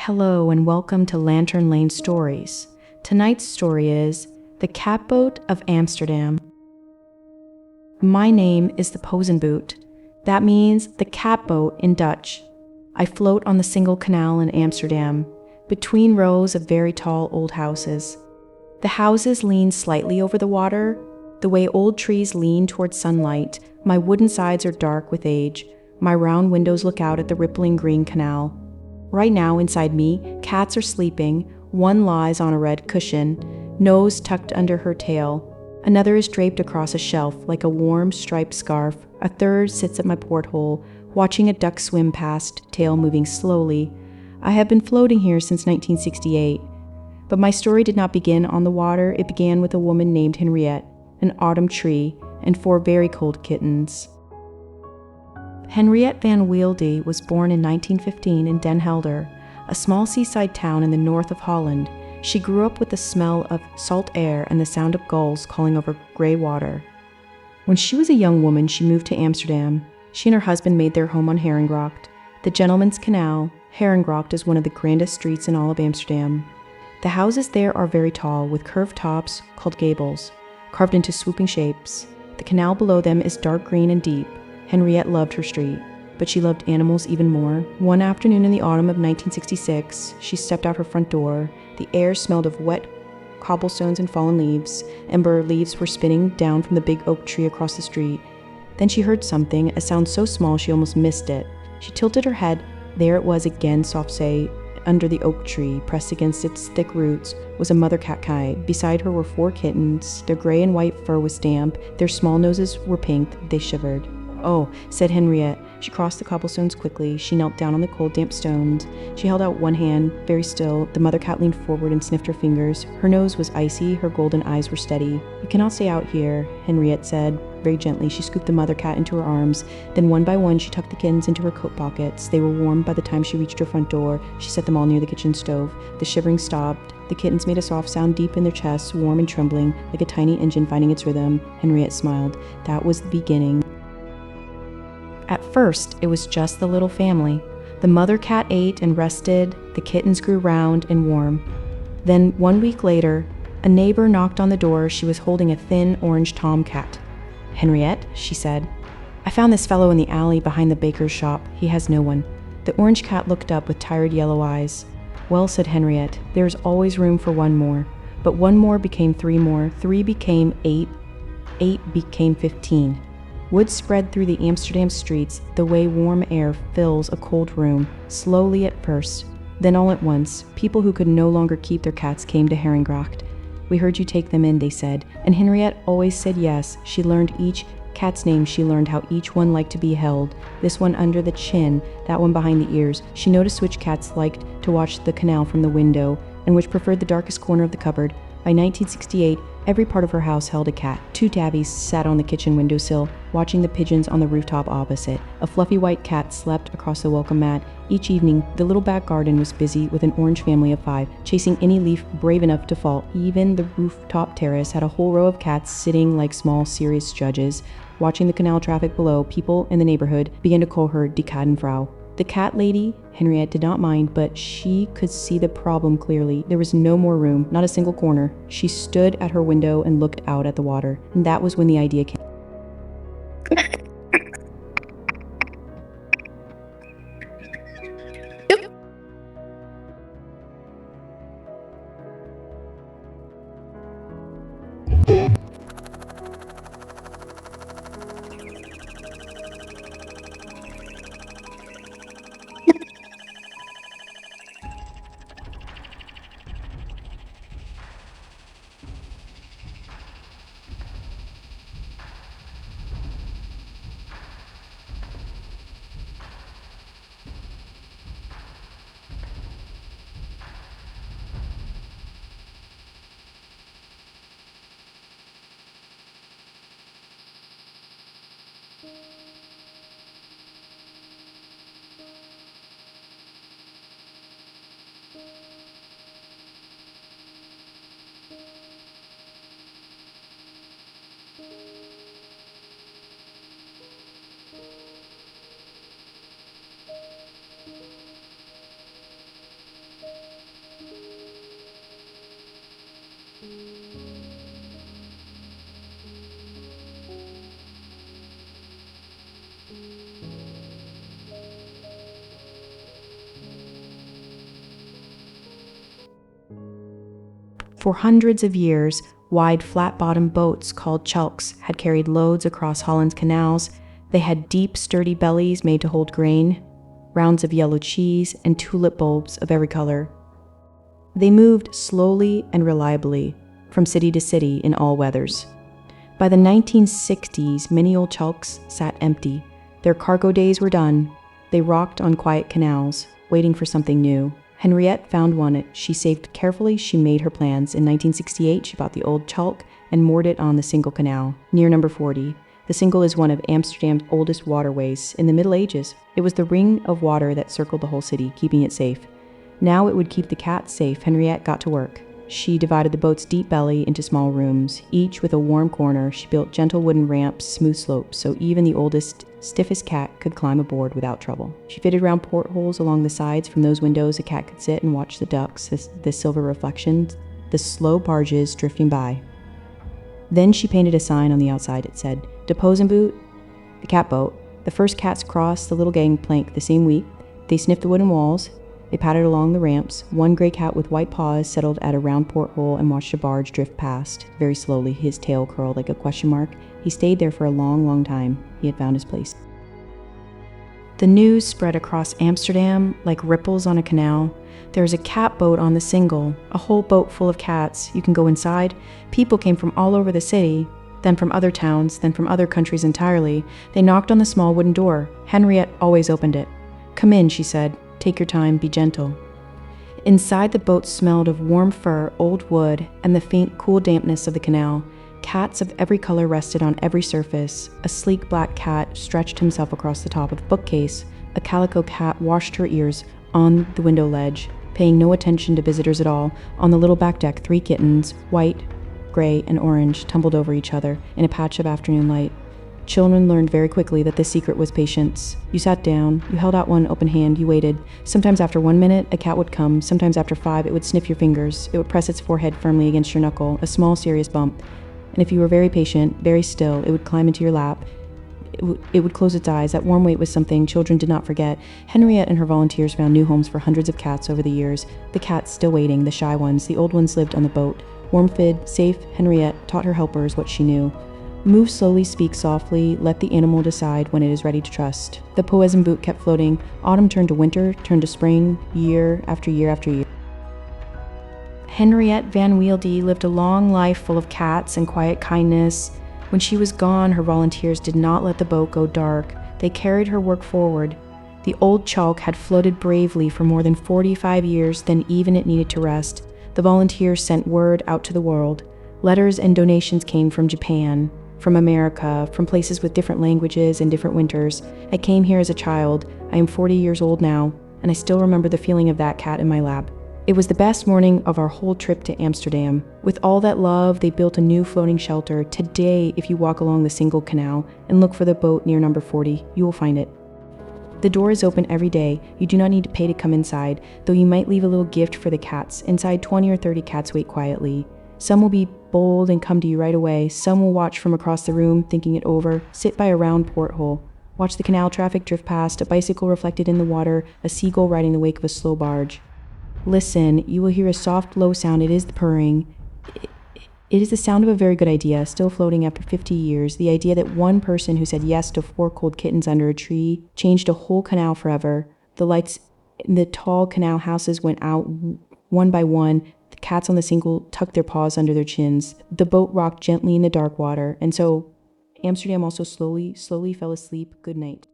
Hello and welcome to Lantern Lane Stories. Tonight's story is The Cat Boat of Amsterdam. My name is the Poezenboot. That means the cat boat in Dutch. I float on the Singel canal in Amsterdam, between rows of very tall old houses. The houses lean slightly over the water, the way old trees lean towards sunlight. My wooden sides are dark with age. My round windows look out at the rippling green canal. Right now, inside me, cats are sleeping. One lies on a red cushion, nose tucked under her tail. Another is draped across a shelf like a warm striped scarf. A third sits at my porthole, watching a duck swim past, tail moving slowly. I have been floating here since 1968. But my story did not begin on the water. It began with a woman named Henriette, an autumn tree, and 4 very cold kittens. Henriette van Weelde was born in 1915 in Den Helder, a small seaside town in the north of Holland. She grew up with the smell of salt air and the sound of gulls calling over gray water. When she was a young woman, she moved to Amsterdam. She and her husband made their home on Herengracht, the Gentleman's Canal. Herengracht is one of the grandest streets in all of Amsterdam. The houses there are very tall, with curved tops called gables, carved into swooping shapes. The canal below them is dark green and deep. Henriette loved her street, but she loved animals even more. One afternoon in the autumn of 1966, she stepped out her front door. The air smelled of wet cobblestones and fallen leaves. Ember leaves were spinning down from the big oak tree across the street. Then she heard something, a sound so small she almost missed it. She tilted her head. There it was again, soft say. Under the oak tree, pressed against its thick roots, was a mother cat. Beside her were 4 kittens. Their gray and white fur was damp. Their small noses were pink. They shivered. "Oh," said Henriette. She crossed the cobblestones quickly. She knelt down on the cold, damp stones. She held out one hand, very still. The mother cat leaned forward and sniffed her fingers. Her nose was icy. Her golden eyes were steady. "You cannot stay out here," Henriette said. Very gently, she scooped the mother cat into her arms. Then one by one, she tucked the kittens into her coat pockets. They were warm by the time she reached her front door. She set them all near the kitchen stove. The shivering stopped. The kittens made a soft sound deep in their chests, warm and trembling, like a tiny engine finding its rhythm. Henriette smiled. That was the beginning. At first, it was just the little family. The mother cat ate and rested. The kittens grew round and warm. Then, 1 week later, a neighbor knocked on the door. She was holding a thin orange tomcat. "Henriette," she said, "I found this fellow in the alley behind the baker's shop. He has no one." The orange cat looked up with tired yellow eyes. "Well," said Henriette, "there is always room for one more." But 1 more became 3 more. 3 became 8. 8 became 15. Wood spread through the Amsterdam streets the way warm air fills a cold room, slowly at first. Then all at once, people who could no longer keep their cats came to Herengracht. "We heard you take them in," they said, and Henriette always said yes. She learned each cat's name. She learned how each one liked to be held. This one under the chin, that one behind the ears. She noticed which cats liked to watch the canal from the window, and which preferred the darkest corner of the cupboard. By 1968, every part of her house held a cat. 2 tabbies sat on the kitchen windowsill, watching the pigeons on the rooftop opposite. A fluffy white cat slept across the welcome mat. Each evening, the little back garden was busy with an orange family of 5, chasing any leaf brave enough to fall. Even the rooftop terrace had a whole row of cats sitting like small, serious judges. Watching the canal traffic below, people in the neighborhood began to call her Die Kattenfrau. The cat lady, Henriette did not mind, but she could see the problem clearly. There was no more room, not a single corner. She stood at her window and looked out at the water, and that was when the idea came. For hundreds of years, wide flat-bottomed boats called Tjalks had carried loads across Holland's canals. They had deep, sturdy bellies made to hold grain, rounds of yellow cheese, and tulip bulbs of every color. They moved slowly and reliably from city to city in all weathers. By the 1960s, many old Tjalks sat empty. Their cargo days were done. They rocked on quiet canals, waiting for something new. Henriette found one she saved carefully. She made her plans. In 1968, she bought the old Tjalk and moored it on the Singel Canal, near number 40. The Singel is one of Amsterdam's oldest waterways. In the Middle Ages, it was the ring of water that circled the whole city, keeping it safe. Now it would keep the cats safe. Henriette got to work. She divided the boat's deep belly into small rooms, each with a warm corner. She built gentle wooden ramps, smooth slopes, so even the oldest, stiffest cat could climb aboard without trouble. She fitted round portholes along the sides. From those windows, a cat could sit and watch the ducks, the silver reflections, the slow barges drifting by. Then she painted a sign on the outside. It said, "De Poezenboot, the Cat Boat." The first cats crossed the little gangplank the same week. They sniffed the wooden walls. They pattered along the ramps. One gray cat with white paws settled at a round porthole and watched a barge drift past. Very slowly, his tail curled like a question mark. He stayed there for a long, long time. He had found his place. The news spread across Amsterdam like ripples on a canal. There is a cat boat on the Singel, a whole boat full of cats. You can go inside. People came from all over the city, then from other towns, then from other countries entirely. They knocked on the small wooden door. Henriette always opened it. "Come in," she said. "Take your time, be gentle." Inside, the boat smelled of warm fur, old wood, and the faint, cool dampness of the canal. Cats of every color rested on every surface. A sleek black cat stretched himself across the top of the bookcase. A calico cat washed her ears on the window ledge, paying no attention to visitors at all. On the little back deck, 3 kittens, white, gray, and orange, tumbled over each other in a patch of afternoon light. Children learned very quickly that the secret was patience. You sat down, you held out one open hand, you waited. Sometimes after 1 minute, a cat would come. Sometimes after 5, it would sniff your fingers. It would press its forehead firmly against your knuckle, a small, serious bump. And if you were very patient, very still, it would climb into your lap. It would close its eyes. That warm weight was something children did not forget. Henriette and her volunteers found new homes for hundreds of cats over the years. The cats still waiting, the shy ones. The old ones lived on the boat. Warm-fed, safe, Henriette taught her helpers what she knew. Move slowly, speak softly, let the animal decide when it is ready to trust. The Poezenboot kept floating. Autumn turned to winter, turned to spring, year after year after year. Henriette van Weelde lived a long life full of cats and quiet kindness. When she was gone, her volunteers did not let the boat go dark. They carried her work forward. The old Tjalk had floated bravely for more than 45 years, then even it needed to rest. The volunteers sent word out to the world. Letters and donations came from Japan, from America, from places with different languages and different winters. I came here as a child. I am 40 years old now, and I still remember the feeling of that cat in my lap. It was the best morning of our whole trip to Amsterdam. With all that love, they built a new floating shelter. Today, if you walk along the Singel Canal and look for the boat near number 40, you will find it. The door is open every day. You do not need to pay to come inside, though you might leave a little gift for the cats. Inside, 20 or 30 cats wait quietly. Some will be bold and come to you right away. Some will watch from across the room, thinking it over, sit by a round porthole, watch the canal traffic drift past, a bicycle reflected in the water, a seagull riding the wake of a slow barge. Listen, you will hear a soft, low sound. It is the purring. It is the sound of a very good idea, still floating after 50 years. The idea that one person who said yes to 4 cold kittens under a tree changed a whole canal forever. The lights in the tall canal houses went out one by one. The cats on the Singel tucked their paws under their chins. The boat rocked gently in the dark water, and so Amsterdam also slowly fell asleep. Good night.